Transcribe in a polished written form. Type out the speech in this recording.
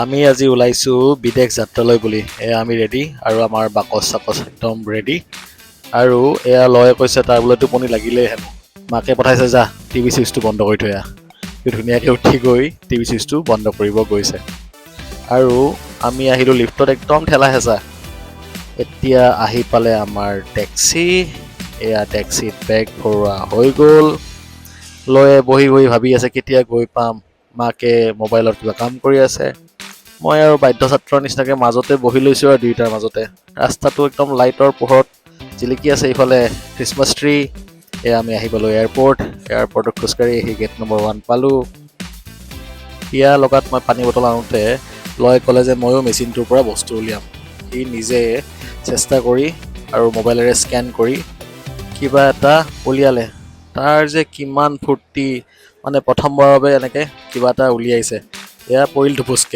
আমি আজি ওলাইছোঁ বিদেশ যাত্ৰালৈ বুলি। এয়া আমি ৰেডি আৰু আমাৰ বাকচ চাকচ একদম ৰেডি। আৰু এয়া লয়ে কৈছে তাৰ বোলে টোপনি লাগিলেই হেনো। মাকে পঠাইছে যা টিভি চুইচটো বন্ধ কৰি থৈ আহ। সি ধুনীয়াকৈ উঠি গৈ টিভি চুইচটো বন্ধ কৰিব গৈছে। আৰু আমি আহিলোঁ লিফ্টত একদম ঠেলা হেঁচা। এতিয়া আহি পালে আমাৰ টেক্সি। এয়া টেক্সিত বেগ ভৰোৱা হৈ গ'ল। লয়ে বহি বহি ভাবি আছে কেতিয়া গৈ পাম। মাকে মোবাইলত কিবা কাম কৰি আছে। মই আৰু বাধ্য ছাত্ৰৰ নিচিনাকৈ মাজতে বহি লৈছোঁ আৰু দুয়োটাৰ মাজতে। ৰাস্তাটো একদম লাইটৰ পোহৰত জিলিকি আছে। ইফালে খ্ৰীষ্টমাছ ট্ৰী। এয়া আমি আহি পালোঁ এয়াৰপৰ্টত খোজকাঢ়ি আহি গেট নম্বৰ 1 পালোঁ। ইয়াৰ লগত মই পানী বটল আনোতে লয়ে ক'লে যে ময়ো মেচিনটোৰ পৰা বস্তু উলিয়াম। সি নিজে চেষ্টা কৰি আৰু মোবাইলেৰে স্কেন কৰি কিবা এটা উলিয়ালে। তাৰ যে কিমান ফূৰ্তি, মানে প্ৰথমবাৰৰ বাবে এনেকৈ কিবা এটা উলিয়াইছে। এয়া পৰিল ধুপুচকে।